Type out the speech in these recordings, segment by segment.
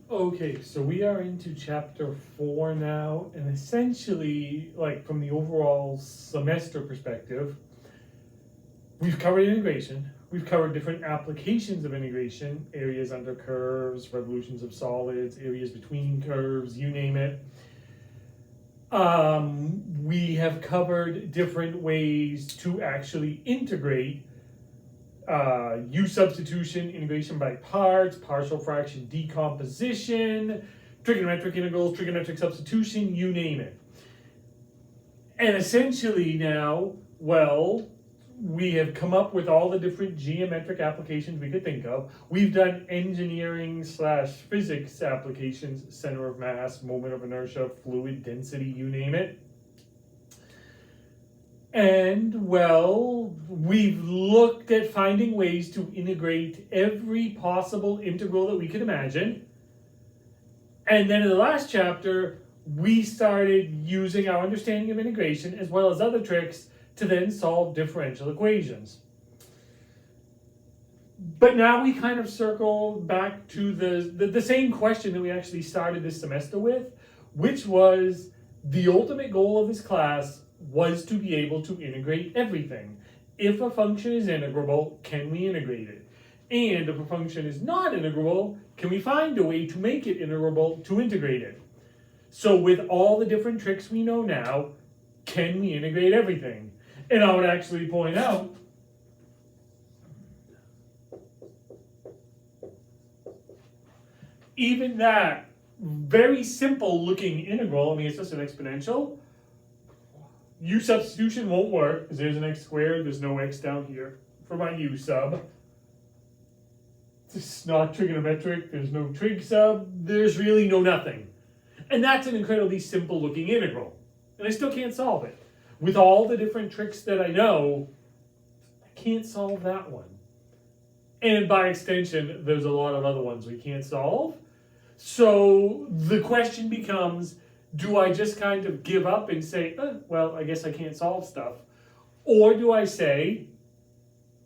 Okay, so we are into chapter 4 now, and essentially, like from the overall semester perspective, we've covered integration, we've covered different applications of integration, areas under curves, revolutions of solids, areas between curves, you name it. We have covered different ways to actually integrate U substitution, integration by parts, partial fraction decomposition, trigonometric integrals, trigonometric substitution, you name it. And essentially now, well, we have come up with all the different geometric applications we could think of. We've done engineering / physics applications, center of mass, moment of inertia, fluid density, you name it. And well, we've looked at finding ways to integrate every possible integral that we could imagine. And then in the last chapter, we started using our understanding of integration as well as other tricks to then solve differential equations. But now we kind of circle back to the same question that we actually started this semester with, which was the ultimate goal of this class was to be able to integrate everything. If a function is integrable, can we integrate it? And if a function is not integrable, can we find a way to make it integrable to integrate it? So with all the different tricks we know now, can we integrate everything? And I would actually point out even that very simple looking integral, I mean it's just an exponential, U substitution won't work because there's an x squared, there's no x down here for my U sub. It's not trigonometric, there's no trig sub, there's really no nothing. And that's an incredibly simple looking integral. And I still can't solve it. With all the different tricks that I know, I can't solve that one. And by extension, there's a lot of other ones we can't solve. So the question becomes, do I just kind of give up and say, well, I guess I can't solve stuff? Or do I say,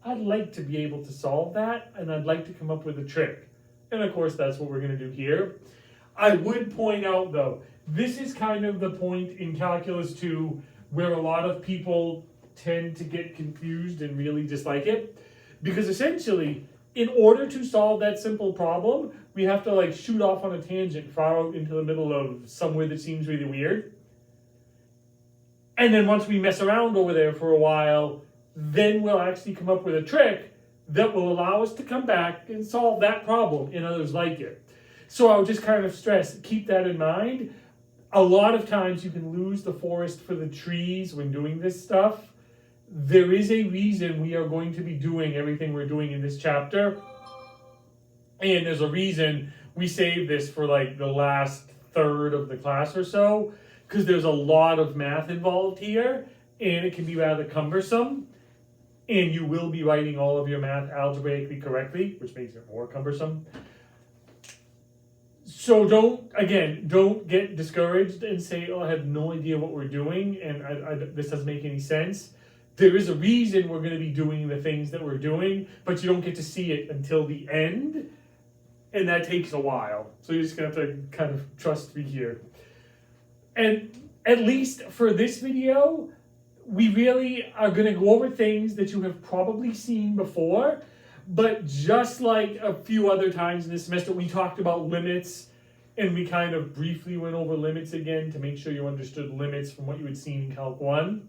I'd like to be able to solve that, and I'd like to come up with a trick? And of course, that's what we're going to do here. I would point out, though, this is kind of the point in Calculus 2 where a lot of people tend to get confused and really dislike it. Because essentially, in order to solve that simple problem, we have to like shoot off on a tangent far out into the middle of somewhere that seems really weird. And then once we mess around over there for a while, then we'll actually come up with a trick that will allow us to come back and solve that problem and others like it. So I'll just kind of stress, keep that in mind. A lot of times you can lose the forest for the trees when doing this stuff. There is a reason we are going to be doing everything we're doing in this chapter. And there's a reason we saved this for like the last third of the class or so, because there's a lot of math involved here, and it can be rather cumbersome. And you will be writing all of your math algebraically correctly, which makes it more cumbersome. So don't get discouraged and say, oh, I have no idea what we're doing, and this doesn't make any sense. There is a reason we're going to be doing the things that we're doing, but you don't get to see it until the end, and that takes a while. So you're just going to have to kind of trust me here. And at least for this video, we really are going to go over things that you have probably seen before, but just like a few other times in this semester, we talked about limits, and we kind of briefly went over limits again to make sure you understood limits from what you had seen in Calc 1.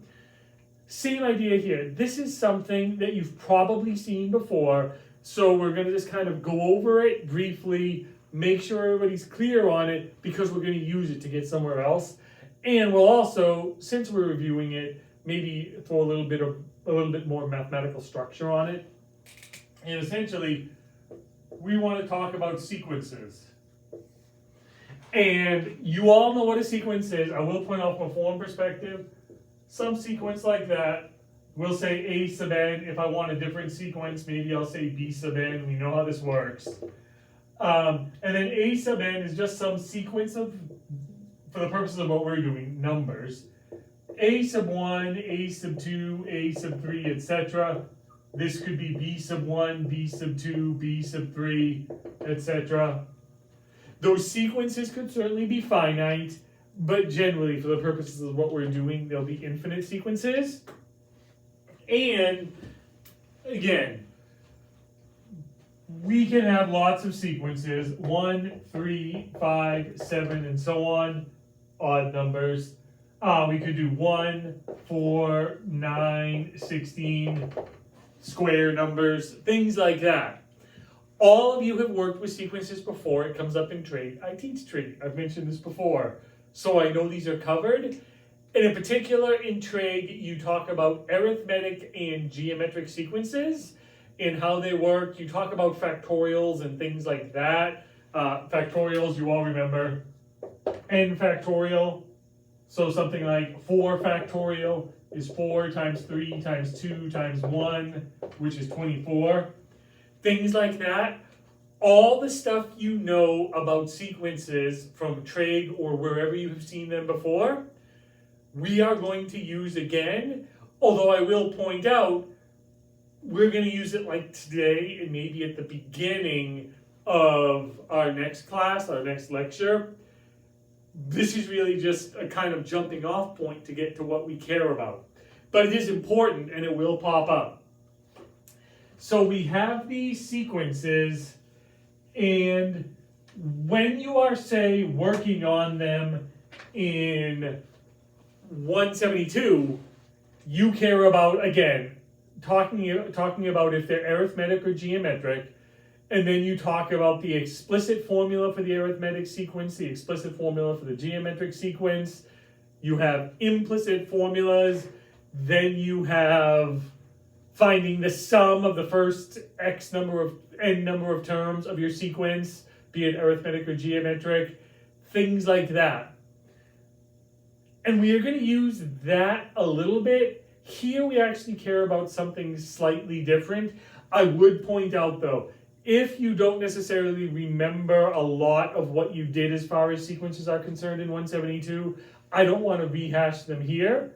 Same idea here. This is something that you've probably seen before, so we're going to just kind of go over it briefly, make sure everybody's clear on it, because we're going to use it to get somewhere else. And we'll also, since we're reviewing it, maybe throw a little bit more mathematical structure on it. And essentially, we want to talk about sequences. And you all know what a sequence is. I will point out from a form perspective, some sequence like that, we'll say A sub n. If I want a different sequence, maybe I'll say B sub n. We know how this works. And then A sub n is just some sequence of, for the purposes of what we're doing, numbers. A sub 1, A sub 2, A sub 3, etc. This could be B sub 1, B sub 2, B sub 3, etc. Those sequences could certainly be finite, but generally, for the purposes of what we're doing, they'll be infinite sequences. And again, we can have lots of sequences, 1, 3, 5, 7, and so on, odd numbers. We could do 1, 4, 9, 16, square numbers, things like that. All of you have worked with sequences before. It comes up in trig. I teach trig. I've mentioned this before. So I know these are covered. And in particular, in trig, you talk about arithmetic and geometric sequences and how they work. You talk about factorials and things like that. Factorials, you all remember. N factorial. So something like 4 factorial is 4 times 3 times 2 times 1, which is 24. Things like that. All the stuff you know about sequences from trig or wherever you have seen them before, we are going to use again. Although I will point out, we're going to use it like today and maybe at the beginning of our next class, our next lecture. This is really just a kind of jumping off point to get to what we care about. But it is important and it will pop up. So we have these sequences, and when you are, say, working on them in 172, you care about, again, talking about if they're arithmetic or geometric, and then you talk about the explicit formula for the arithmetic sequence, the explicit formula for the geometric sequence. You have implicit formulas, then you have finding the sum of the first n number of terms of your sequence, be it arithmetic or geometric, things like that. And we are going to use that a little bit. Here we actually care about something slightly different. I would point out though, if you don't necessarily remember a lot of what you did as far as sequences are concerned in 172, I don't want to rehash them here.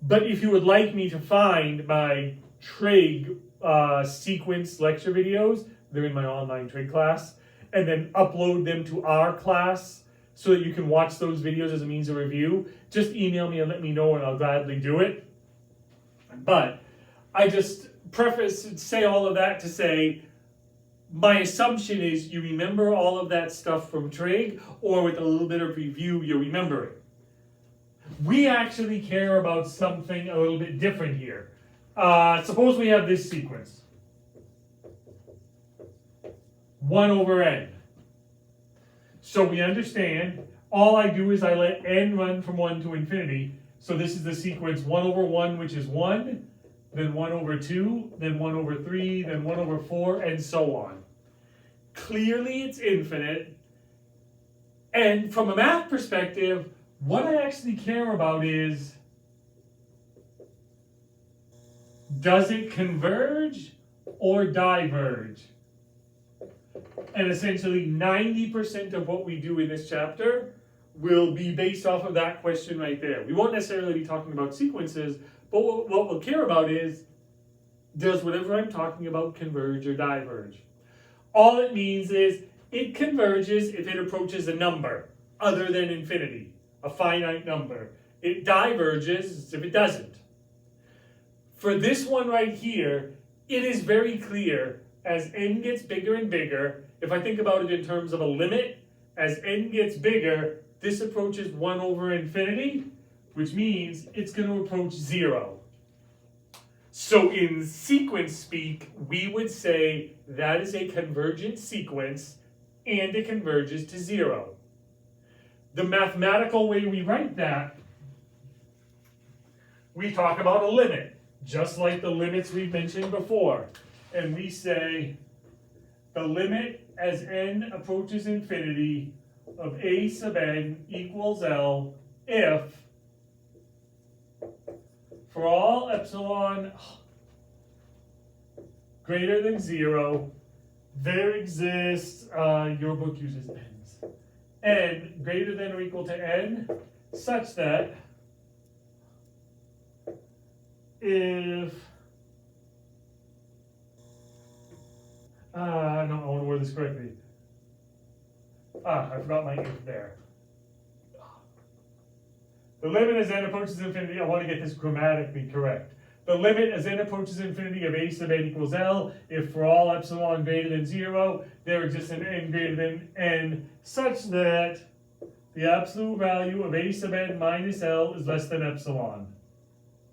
But if you would like me to find my trig sequence lecture videos, they're in my online trig class, and then upload them to our class so that you can watch those videos as a means of review, just email me and let me know and I'll gladly do it. But I just say all of that to say, my assumption is you remember all of that stuff from trig, or with a little bit of review, you remember it. We actually care about something a little bit different here. Suppose we have this sequence. 1 over n. So we understand, all I do is I let n run from 1 to infinity. So this is the sequence 1 over 1, which is 1, then 1 over 2, then 1 over 3, then 1 over 4, and so on. Clearly it's infinite. And from a math perspective, what I actually care about is, does it converge or diverge? And essentially 90% of what we do in this chapter will be based off of that question right there. We won't necessarily be talking about sequences, but what we'll care about is, does whatever I'm talking about converge or diverge? All it means is it converges if it approaches a number other than infinity, a finite number. It diverges if it doesn't. For this one right here, it is very clear as n gets bigger and bigger. If I think about it in terms of a limit, as n gets bigger, this approaches 1 over infinity, which means it's going to approach 0. So in sequence speak, we would say that is a convergent sequence and it converges to 0. The mathematical way we write that, we talk about a limit, just like the limits we've mentioned before. And we say the limit as n approaches infinity of a sub n equals L if for all epsilon greater than 0, there exists, your book uses n's, n greater than or equal to n, such that if, no, I want to word this correctly. I forgot my ink there. The limit as n approaches infinity, I want to get this grammatically correct. The limit as n approaches infinity of a sub n equals L, if for all epsilon greater than 0, there exists an n greater than n, such that the absolute value of a sub n minus L is less than epsilon.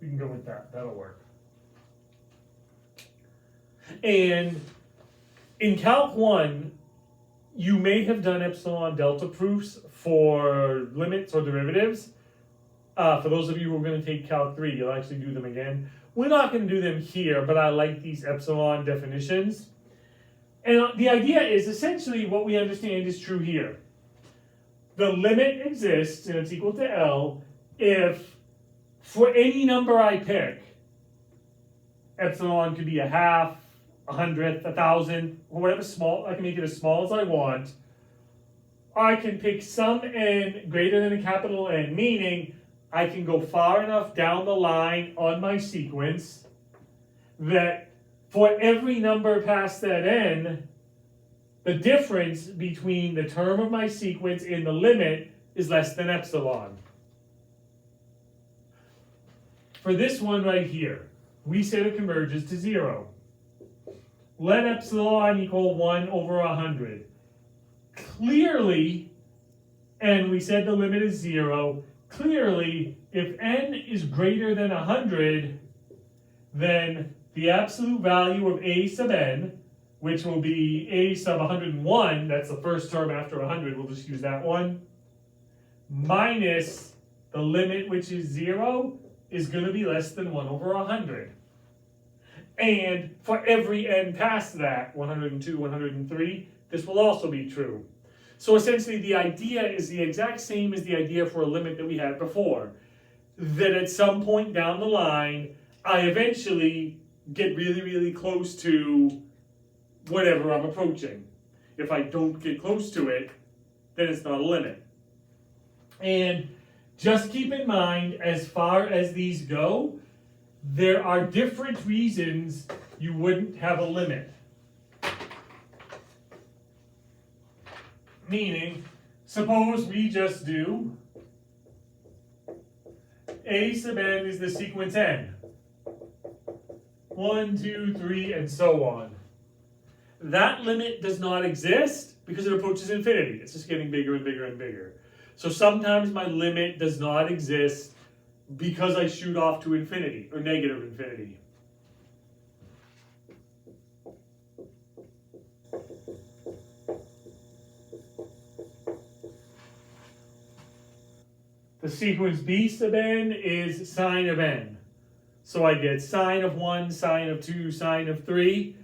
We can go with that, that'll work. And in Calc 1, you may have done epsilon delta proofs for limits or derivatives. For those of you who are going to take Calc 3, you'll actually do them again. We're not going to do them here, but I like these epsilon definitions. And the idea is essentially what we understand is true here. The limit exists, and it's equal to L, if for any number I pick, epsilon could be a half, 100th, 1,000, or whatever small, I can make it as small as I want. I can pick some n greater than a capital N, meaning I can go far enough down the line on my sequence that for every number past that n, the difference between the term of my sequence and the limit is less than epsilon. For this one right here, we said it converges to 0. Let epsilon equal 1 over 100. Clearly, and we said the limit is 0, clearly, if n is greater than 100, then the absolute value of a sub n, which will be a sub 101, that's the first term after 100, we'll just use that one, minus the limit, which is 0, is going to be less than 1 over 100. And for every n past that, 102, 103, this will also be true. So essentially the idea is the exact same as the idea for a limit that we had before. That at some point down the line, I eventually get really, really close to whatever I'm approaching. If I don't get close to it, then it's not a limit. And just keep in mind, as far as these go, there are different reasons you wouldn't have a limit. Meaning, suppose we just do a sub n is the sequence n. 1, 2, 3, and so on. That limit does not exist because it approaches infinity. It's just getting bigger and bigger and bigger. So sometimes my limit does not exist because I shoot off to infinity, or negative infinity. The sequence b sub n is sine of n. So I get sine of 1, sine of 2, sine of 3.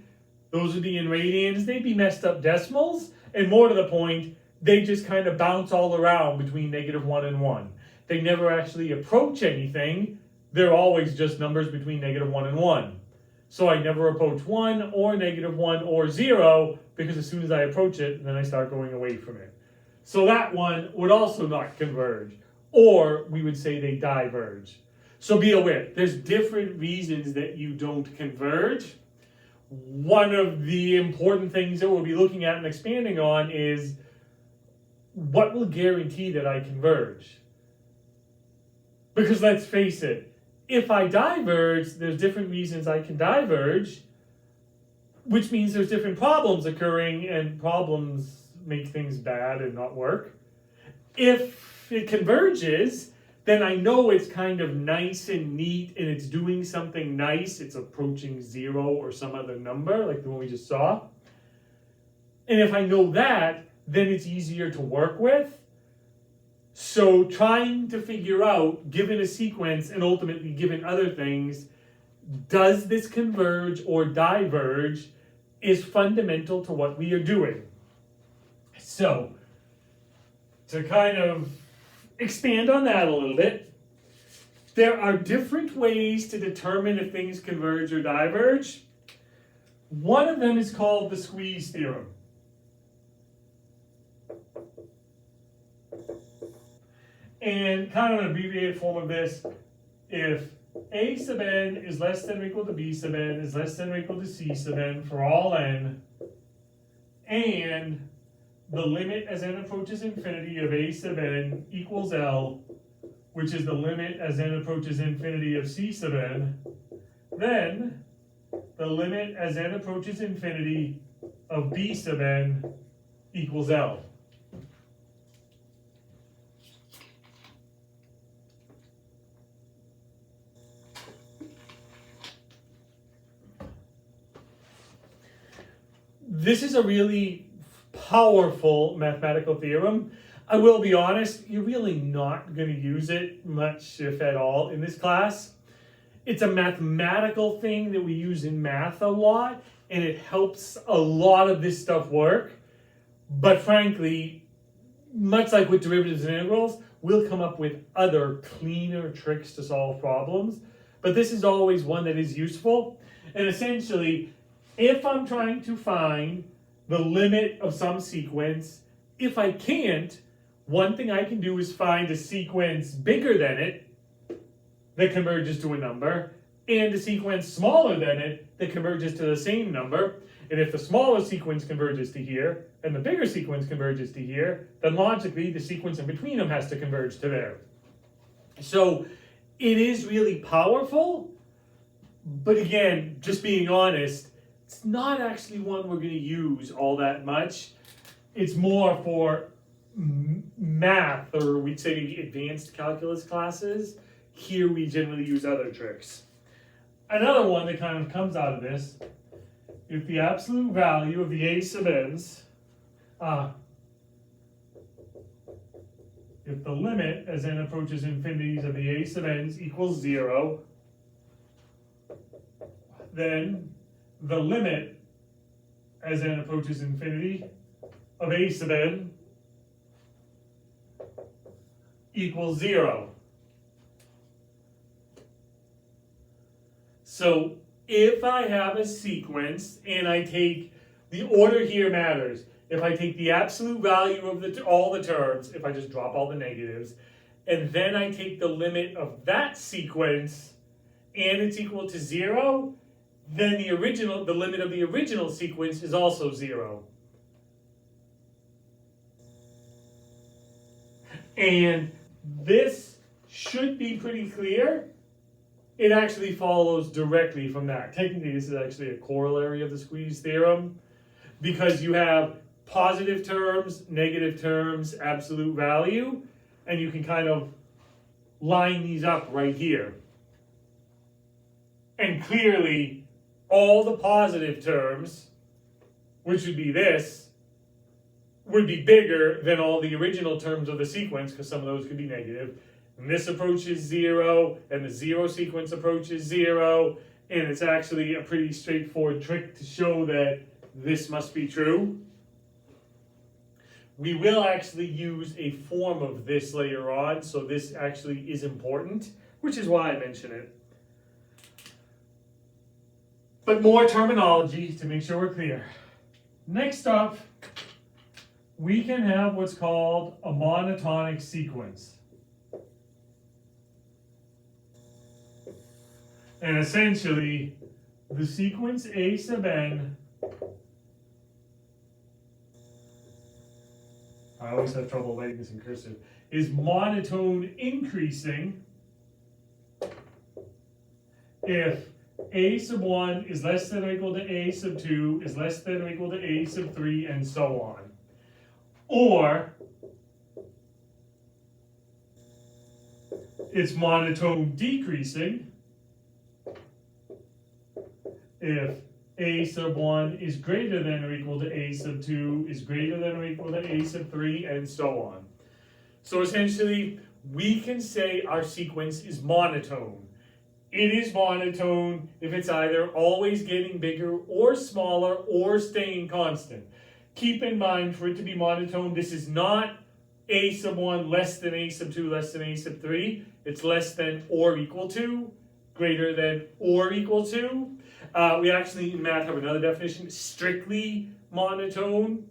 Those would be in radians. They'd be messed up decimals. And more to the point, they just kind of bounce all around between -1 and 1. They never actually approach anything. They're always just numbers between -1 and 1. So I never approach 1 or -1 or 0, because as soon as I approach it, then I start going away from it. So that one would also not converge. Or we would say they diverge. So be aware, there's different reasons that you don't converge. One of the important things that we'll be looking at and expanding on is what will guarantee that I converge? Because let's face it, if I diverge, there's different reasons I can diverge, which means there's different problems occurring, and problems make things bad and not work. If it converges, then I know it's kind of nice and neat and it's doing something nice. It's approaching 0 or some other number, like the one we just saw. And if I know that, then it's easier to work with. So trying to figure out, given a sequence and ultimately given other things, does this converge or diverge, is fundamental to what we are doing. So, to kind of expand on that a little bit, there are different ways to determine if things converge or diverge. One of them is called the squeeze theorem. And kind of an abbreviated form of this, if a sub n is less than or equal to b sub n is less than or equal to c sub n for all n, and the limit as n approaches infinity of a sub n equals L, which is the limit as n approaches infinity of c sub n, then the limit as n approaches infinity of b sub n equals L. This is a really powerful mathematical theorem. I will be honest, you're really not going to use it much, if at all, in this class. It's a mathematical thing that we use in math a lot, and it helps a lot of this stuff work. But frankly, much like with derivatives and integrals, we'll come up with other cleaner tricks to solve problems. But this is always one that is useful. And essentially, if I'm trying to find the limit of some sequence, if I can't, one thing I can do is find a sequence bigger than it that converges to a number, and a sequence smaller than it that converges to the same number. And if the smaller sequence converges to here, and the bigger sequence converges to here, then logically the sequence in between them has to converge to there. So it is really powerful, but again, just being honest, it's not actually one we're going to use all that much. It's more for math, or we'd say advanced calculus classes. Here we generally use other tricks. Another one that kind of comes out of this, if the absolute value of the a sub n's, if the limit as n approaches infinities of the a sub n's equals 0, then the limit as n approaches infinity of a sub n equals 0. So if I have a sequence and I take, the order here matters. If I take the absolute value of all the terms, if I just drop all the negatives, and then I take the limit of that sequence and it's equal to 0, then the limit of the original sequence is also 0. And this should be pretty clear. It actually follows directly from that. Technically, this is actually a corollary of the squeeze theorem, because you have positive terms, negative terms, absolute value, and you can kind of line these up right here. And clearly, all the positive terms, which would be this, would be bigger than all the original terms of the sequence, because some of those could be negative. And this approaches 0, and the 0 sequence approaches 0, and it's actually a pretty straightforward trick to show that this must be true. We will actually use a form of this later on, so this actually is important, which is why I mention it. But more terminology to make sure we're clear. Next up, we can have what's called a monotonic sequence. And essentially, the sequence a sub n, I always have trouble writing this in cursive, is monotone increasing if a sub 1 is less than or equal to a sub 2 is less than or equal to a sub 3, and so on. Or it's monotone decreasing if a sub 1 is greater than or equal to a sub 2 is greater than or equal to a sub 3, and so on. So essentially, we can say our sequence is monotone. It is monotone if it's either always getting bigger or smaller or staying constant. Keep in mind, for it to be monotone, this is not a sub 1 less than a sub 2 less than a sub 3. It's less than or equal to, greater than or equal to. We actually in math have another definition, strictly monotone,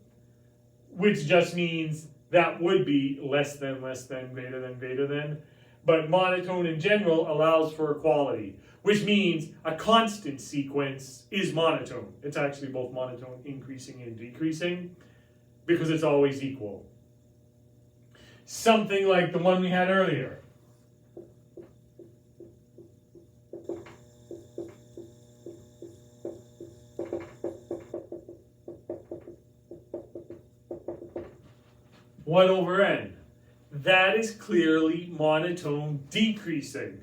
which just means that would be less than, greater than, greater than. But monotone in general allows for equality, which means a constant sequence is monotone. It's actually both monotone increasing and decreasing. because it's always equal. Something like the one we had earlier. One over n. That is clearly monotone decreasing.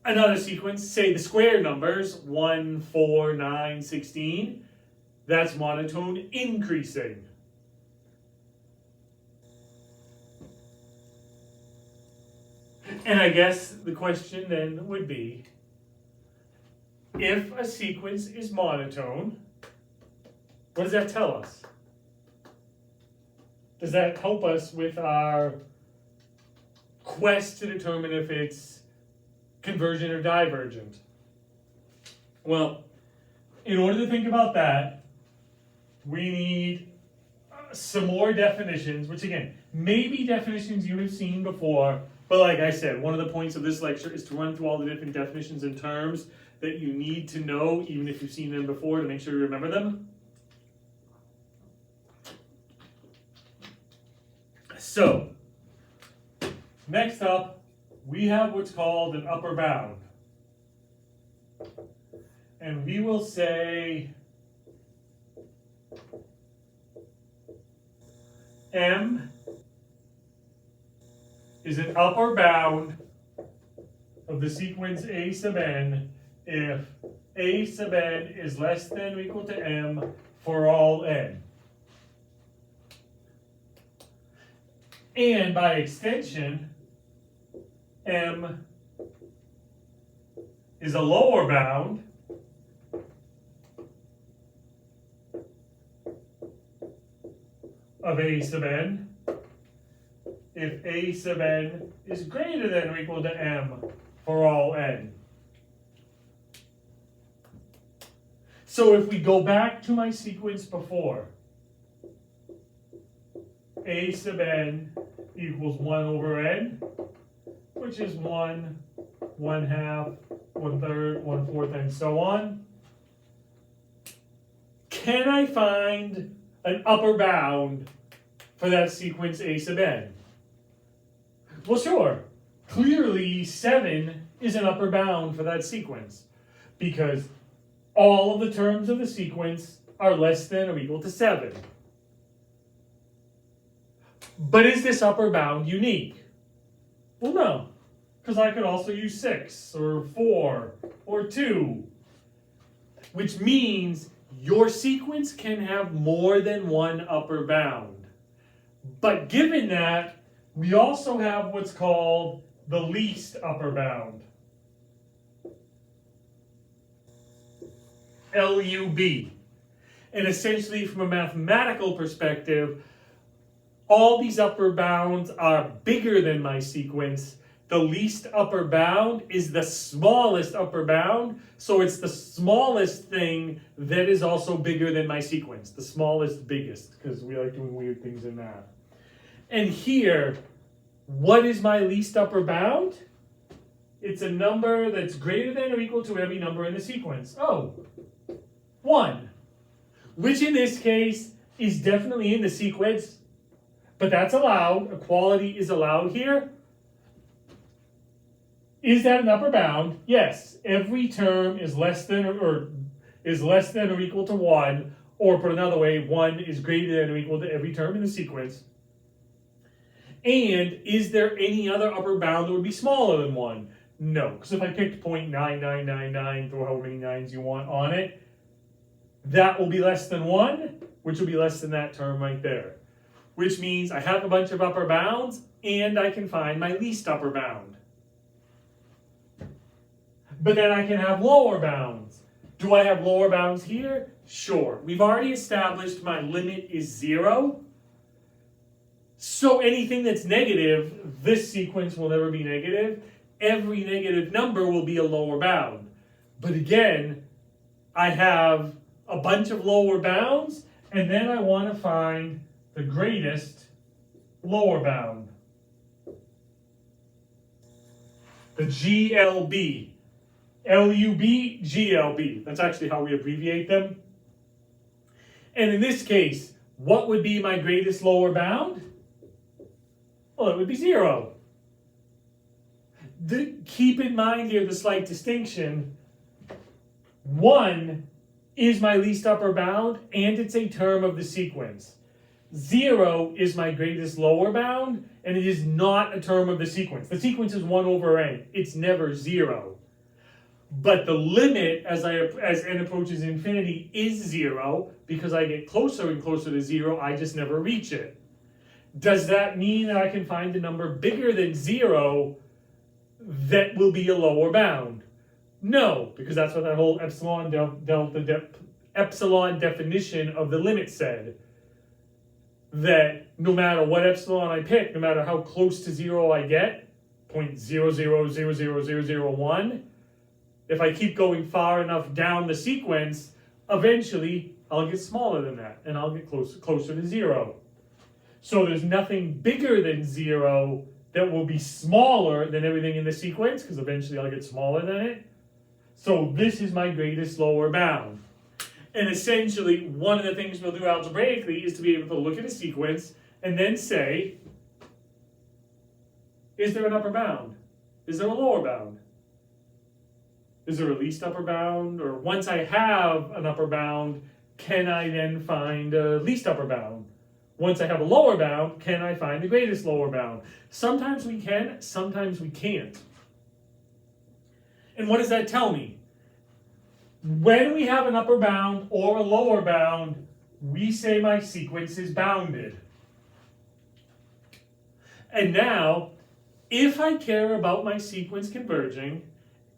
Another sequence, say the square numbers, 1, 4, 9, 16, that's monotone increasing. And I guess the question then would be, if a sequence is monotone, what does that tell us? Does that help us with our quest to determine if it's convergent or divergent? Well, in order to think about that, we need some more definitions, which again, maybe definitions you have seen before, but like I said, one of the points of this lecture is to run through all the different definitions and terms that you need to know, even if you've seen them before, to make sure you remember them. So, next up, we have what's called an upper bound. And we will say M is an upper bound of the sequence A sub n if A sub n is less than or equal to M for all n. And by extension, M is a lower bound of A sub n if A sub n is greater than or equal to M for all n. So if we go back to my sequence before, A sub n equals 1 over n, which is 1, 1/2, 1/3, 1/4, and so on. Can I find an upper bound for that sequence A sub n? Well, sure. Clearly, 7 is an upper bound for that sequence because all of the terms of the sequence are less than or equal to 7. But is this upper bound unique? Well, no, because I could also use 6 or 4 or 2, which means your sequence can have more than one upper bound. But given that, we also have what's called the least upper bound, LUB. And essentially, from a mathematical perspective, all these upper bounds are bigger than my sequence. The least upper bound is the smallest upper bound, so it's the smallest thing that is also bigger than my sequence. The smallest, biggest, because we like doing weird things in math. And here, what is my least upper bound? It's a number that's greater than or equal to every number in the sequence. Oh, 1. Which in this case is definitely in the sequence, but that's allowed. Equality is allowed here. Is that an upper bound? Yes. Every term is less than or equal to 1, or put another way, 1 is greater than or equal to every term in the sequence. And is there any other upper bound that would be smaller than 1? No, because if I picked 0.9999, throw however many 9s you want on it, that will be less than 1, which will be less than that term right there. Which means I have a bunch of upper bounds, and I can find my least upper bound. But then I can have lower bounds. Do I have lower bounds here? Sure. We've already established my limit is 0. So anything that's negative, this sequence will never be negative. Every negative number will be a lower bound. But again, I have a bunch of lower bounds, and then I want to find the greatest lower bound. The GLB. LUB, GLB. That's actually how we abbreviate them. And in this case, what would be my greatest lower bound? Well, it would be 0. Keep in mind here the slight distinction. 1 is my least upper bound, and it's a term of the sequence. 0 is my greatest lower bound, and it is not a term of the sequence. The sequence is 1 over n. It's never 0. But the limit as n approaches infinity is 0, because I get closer and closer to 0, I just never reach it. Does that mean that I can find a number bigger than 0 that will be a lower bound? No, because that's what that whole epsilon definition of the limit said. That no matter what epsilon I pick, no matter how close to 0 I get, 0.0000001, if I keep going far enough down the sequence, eventually I'll get smaller than that, and I'll get closer to 0. So there's nothing bigger than 0 that will be smaller than everything in the sequence, because eventually I'll get smaller than it. So this is my greatest lower bound. And essentially, one of the things we'll do algebraically is to be able to look at a sequence and then say, is there an upper bound? Is there a lower bound? Is there a least upper bound? Or once I have an upper bound, can I then find a least upper bound? Once I have a lower bound, can I find the greatest lower bound? Sometimes we can, sometimes we can't. And what does that tell me? When we have an upper bound or a lower bound, we say my sequence is bounded. And now, if I care about my sequence converging,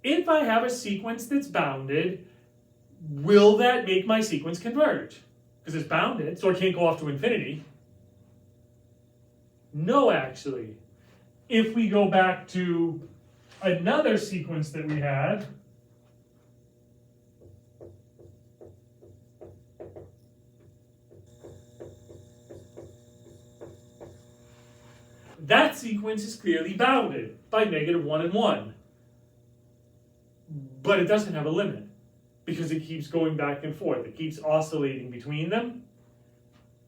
if I have a sequence that's bounded, will that make my sequence converge? Because it's bounded, so it can't go off to infinity. No, actually. If we go back to another sequence that we had, that sequence is clearly bounded by -1 and 1. But it doesn't have a limit, because it keeps going back and forth. It keeps oscillating between them,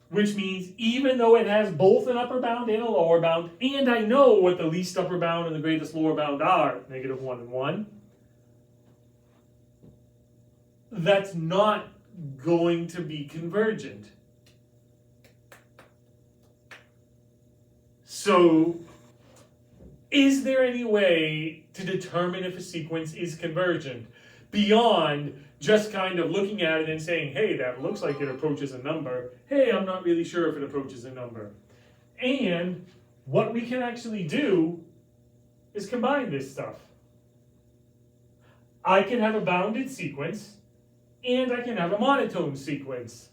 which means even though it has both an upper bound and a lower bound, and I know what the least upper bound and the greatest lower bound are, -1 and 1, that's not going to be convergent. So, is there any way to determine if a sequence is convergent beyond just kind of looking at it and saying, hey, that looks like it approaches a number. Hey, I'm not really sure if it approaches a number. And what we can actually do is combine this stuff. I can have a bounded sequence, and I can have a monotone sequence.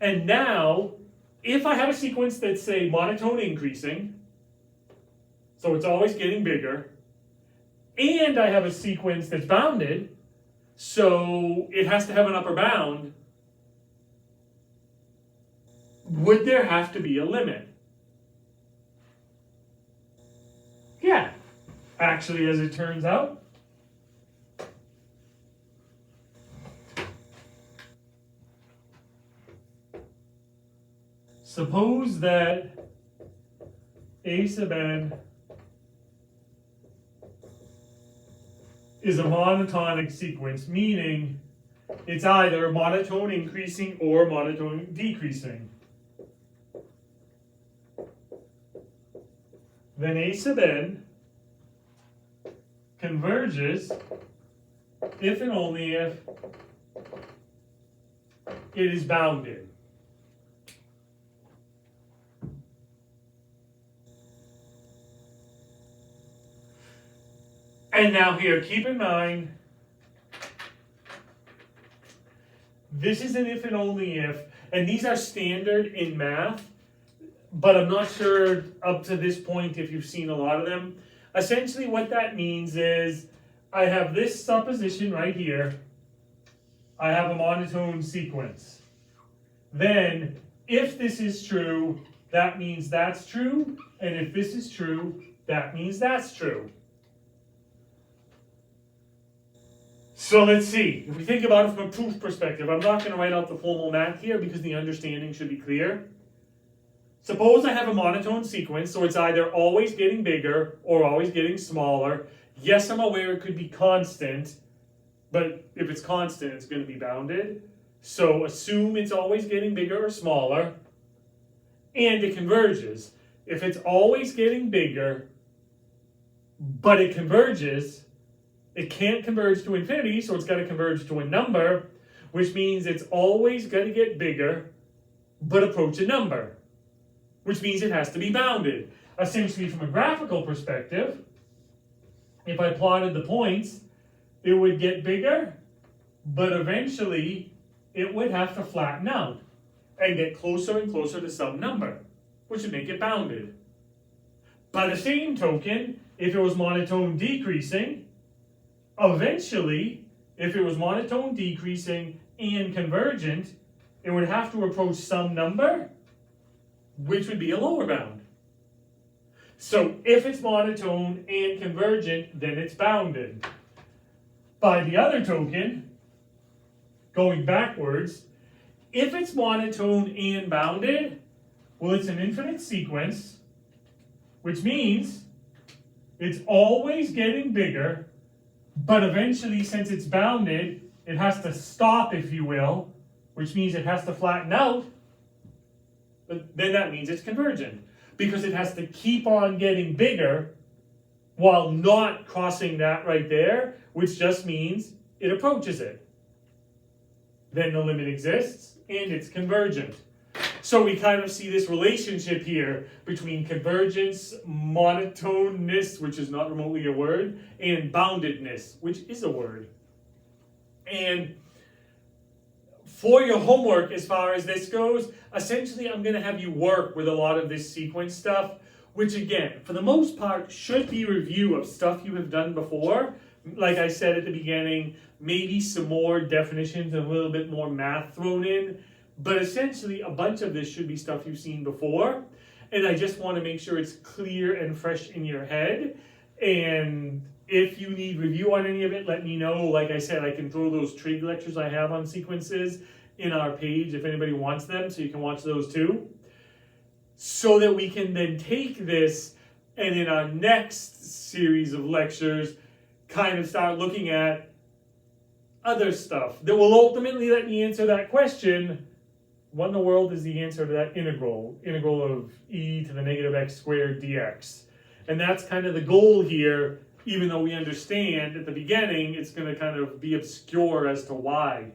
And now, if I have a sequence that's, say, monotone increasing, so it's always getting bigger, and I have a sequence that's bounded, so it has to have an upper bound, would there have to be a limit? Yeah, actually, as it turns out. Suppose that A sub n is a monotonic sequence, meaning it's either monotone increasing or monotone decreasing. Then A sub n converges if and only if it is bounded. And now here, keep in mind, this is an if and only if, and these are standard in math, but I'm not sure up to this point if you've seen a lot of them. Essentially what that means is, I have this supposition right here, I have a monotone sequence. Then, if this is true, that means that's true, and if this is true, that means that's true. So let's see. If we think about it from a proof perspective, I'm not going to write out the formal math here because the understanding should be clear. Suppose I have a monotone sequence, so it's either always getting bigger or always getting smaller. Yes, I'm aware it could be constant, but if it's constant, it's going to be bounded. So assume it's always getting bigger or smaller, and it converges. If it's always getting bigger, but it converges, it can't converge to infinity, so it's got to converge to a number, which means it's always going to get bigger, but approach a number, which means it has to be bounded. Essentially, from a graphical perspective, if I plotted the points, it would get bigger, but eventually it would have to flatten out and get closer and closer to some number, which would make it bounded. By the same token, if it was monotone decreasing, eventually, if it was monotone decreasing and convergent, it would have to approach some number, which would be a lower bound. So if it's monotone and convergent, then it's bounded. By the other token, going backwards, if it's monotone and bounded, well, it's an infinite sequence, which means it's always getting bigger, but eventually, since it's bounded, it has to stop, if you will, which means it has to flatten out. But then that means it's convergent, because it has to keep on getting bigger while not crossing that right there, which just means it approaches it. Then the limit exists, and it's convergent. So we kind of see this relationship here between convergence, monotoneness, which is not remotely a word, and boundedness, which is a word. And for your homework, as far as this goes, essentially I'm going to have you work with a lot of this sequence stuff, which again, for the most part, should be review of stuff you have done before. Like I said at the beginning, maybe some more definitions and a little bit more math thrown in. But essentially, a bunch of this should be stuff you've seen before. And I just want to make sure it's clear and fresh in your head. And if you need review on any of it, let me know. Like I said, I can throw those trig lectures I have on sequences in our page if anybody wants them, so you can watch those too. So that we can then take this and in our next series of lectures, kind of start looking at other stuff that will ultimately let me answer that question. What in the world is the answer to that integral? Integral of e to the negative x squared dx. And that's kind of the goal here, even though we understand at the beginning it's going to kind of be obscure as to why.